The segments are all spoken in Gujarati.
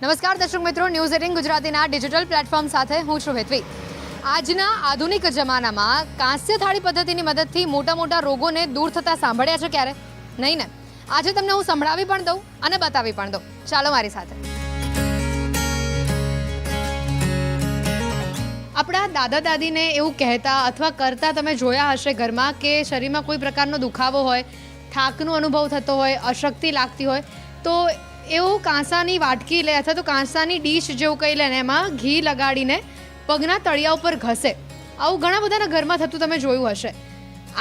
નમસ્કાર દર્શક મિત્રો, ન્યૂઝ 18 ગુજરાતીના ડિજિટલ પ્લેટફોર્મ સાથે હું છું હેતવી। આજના આધુનિક જમાનામાં કાંસ્ય થાળી પદ્ધતિની મદદથી મોટા મોટા રોગોને દૂર થતા સાંભળ્યા છે ક્યારે? નહીં ને? આજે તમને હું સંભળાવી પણ દઉં અને બતાવી પણ દઉં। ચાલો મારી સાથે। આપણા દાદા દાદીને એવું કહેતા અથવા કરતા તમે જોયા હશે ઘરમાં કે શરીરમાં કોઈ પ્રકારનો દુખાવો હોય, થાકનો અનુભવ થતો હોય, અશક્તિ લાગતી હોય તો એવું કાંસાની વાટકી લે અથવા તો કાંસાની ડીશ જેવું કંઈ લે ને એમાં ઘી લગાડીને પગના તળિયા ઉપર ઘસે। આવું ઘણા બધાના ઘરમાં થતું તમે જોયું હશે।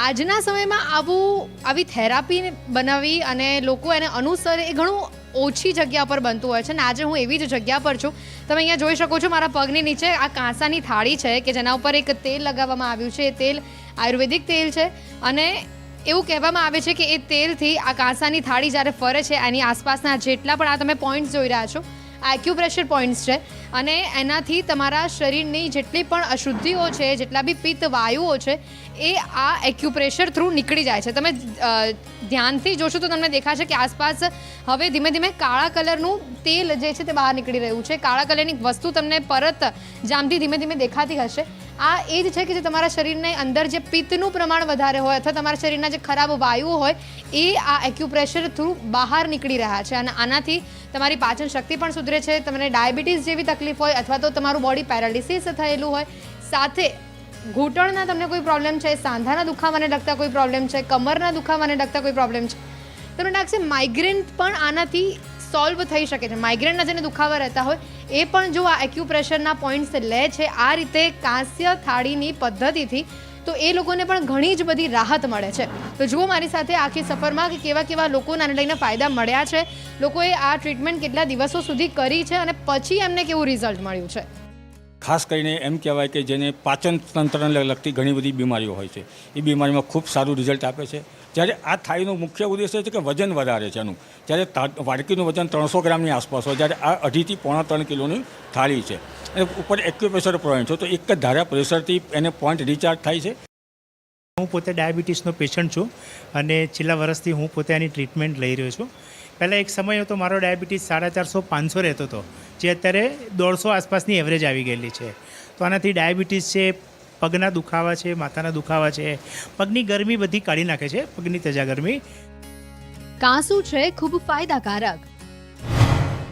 આજના સમયમાં આવી થેરાપી બનાવી અને લોકો એને અનુસરે એ ઘણું ઓછી જગ્યા પર બનતું હોય છે ને આજે હું એવી જ જગ્યા પર છું। તમે અહીંયા જોઈ શકો છો મારા પગની નીચે આ કાંસાની થાળી છે કે જેના ઉપર એક તેલ લગાવવામાં આવ્યું છે। એ તેલ આયુર્વેદિક તેલ છે અને એવું કહેવામાં આવે છે કે એ તેલથી આ કાંસાની થાળી જ્યારે ફરે છે એની આસપાસના જેટલા પણ આ તમે પોઈન્ટ્સ જોઈ રહ્યા છો આ એક્યુપ્રેશર પોઈન્ટ્સ છે અને એનાથી તમારા શરીરની જેટલી પણ અશુદ્ધિઓ છે, જેટલા બી પિત્ત વાયુઓ છે એ આ એક્યુપ્રેશર થ્રુ નીકળી જાય છે। તમે ધ્યાનથી જોશો તો તમને દેખાશે કે આસપાસ હવે ધીમે ધીમે કાળા કલરનું તેલ જે છે તે બહાર નીકળી રહ્યું છે। કાળા કલરની વસ્તુ તમને પરત જામથી ધીમે ધીમે દેખાતી હશે। આ એ જ છે કે જે તમારા શરીરની અંદર જે પિત્તનું પ્રમાણ વધારે હોય અથવા તમારા શરીરના જે ખરાબ વાયુઓ હોય એ આ એક્યુપ્રેશર થ્રુ બહાર નીકળી રહ્યા છે અને આનાથી તમારી પાચન શક્તિ પણ સુધરે છે। તમને ડાયાબિટીસ જેવી તકલીફ હોય અથવા તો તમારું બોડી પેરાલિસિસ થયેલું હોય, સાથે ઘૂંટણના તમને કોઈ પ્રોબ્લેમ છે, સાંધાના દુખાવાને લગતા કોઈ પ્રોબ્લેમ છે, કમરના દુખાવાને લગતા કોઈ પ્રોબ્લેમ છે, તમને લાગશે માઇગ્રેન પણ આનાથી સોલ્વ થઈ શકે છે। માઇગ્રેનના જેને દુખાવા રહેતા હોય એ પણ જો આ એક્યુપ્રેશરના પોઈન્ટ્સ લે છે આ રીતે કાંસ્ય થાળીની પદ્ધતિથી તો એ લોકોને પણ ઘણી જ બધી રાહત મળે છે। તો જુઓ મારી સાથે આખી સફરમાં કે કેવા કેવા લોકોને આને લઈને ફાયદા મળ્યા છે, લોકોએ આ ટ્રીટમેન્ટ કેટલા દિવસો સુધી કરી છે અને પછી એમને કેવું રિઝલ્ટ મળ્યું છે। ખાસ કરીને એમ કહેવાય કે જેને પાચન તંત્રને લગતી ઘણી બધી બીમારીઓ હોય છે એ બીમારીમાં ખૂબ સારું રિઝલ્ટ આપે છે। જ્યારે આ થાળીનો મુખ્ય ઉદ્દેશ્ય છે કે વજન વધારે છે એનું। જ્યારે વાડકીનું વજન 300 ગ્રામની આસપાસ હોય, જ્યારે આ 2.5 થી 3 કિલોની થાળી છે અને ઉપર એક્યુપ્રેશર પોઈન્ટ છે તો એક જ ધારા પ્રેશરથી એને પોઈન્ટ રિચાર્જ થાય છે। હું પોતે ડાયાબિટીસનો પેશન્ટ છું અને છેલ્લા વર્ષથી હું પોતે આની ટ્રીટમેન્ટ લઈ રહ્યો છું। પહેલાં એક સમય હતો મારો ડાયાબિટીસ 450-500 રહેતો હતો, જે અત્યારે 150 આસપાસની એવરેજ આવી ગયેલી છે। તો આનાથી ડાયાબિટીસ છે, પગના દુખાવા છે, માથાના દુખાવા છે, પગની ગરમી બધી કાઢી નાખે છે, પગની તજા ગરમી। કાંસુ છે ખૂબ ફાયદાકારક।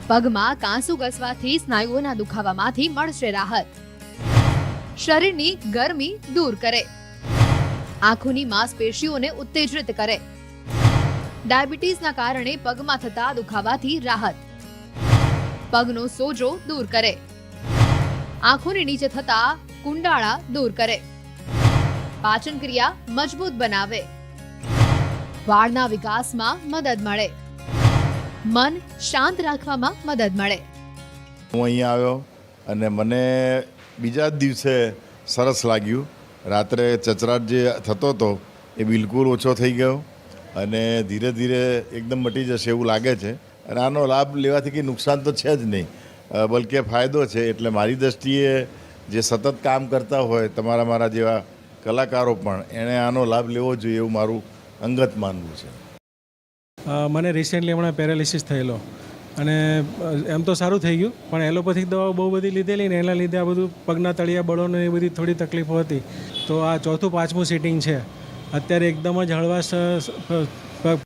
પગમાં કાંસુ ઘસવાથી સ્નાયુઓના દુખાવામાંથી મળશે રાહત। શરીરની ગરમી દૂર કરે। આંખોની માંસપેશીઓને ઉત્તેજિત કરે। ડાયાબિટીસના કારણે પગમાં થતા દુખાવાથી રાહત। પગનો સોજો દૂર કરે। આંખોની નીચે થતા કુંડાળા દૂર કરે। પાચન ક્રિયા મજબૂત બનાવે। વાળના વિકાસમાં મદદ મળે। મન શાંત રાખવામાં મદદ મળે। હું અહીંયા આવ્યો અને મને બીજા જ દિવસે સરસ લાગ્યું। રાત્રે ચચરાટ જે થતો હતો એ બિલકુલ ઓછો થઈ ગયો અને ધીરે ધીરે એકદમ મટી જશે એવું લાગે છે અને આનો લાભ લેવાથી કંઈ નુકસાન તો છે જ નહીં, બલકે ફાયદો છે। એટલે મારી દૃષ્ટિએ જે સતત કામ કરતા હોય મારા જેવા કલાકારો પણ એણે આનો લાભ લેવો જોઈએ એવું મારું અંગત માનવું છે। મને રિસેન્ટલી હમણાં પેરાલિસિસ થયેલો અને એમ તો સારું થઈ ગયું પણ એલોપેથિક દવાઓ બહુ બધી લીધેલી ને એના લીધે આ બધું પગના તળિયા બળોને એ બધી થોડી તકલીફો હતી। તો આ 4થું 5મું સિટિંગ છે। અત્યારે એકદમ જ હળવાશ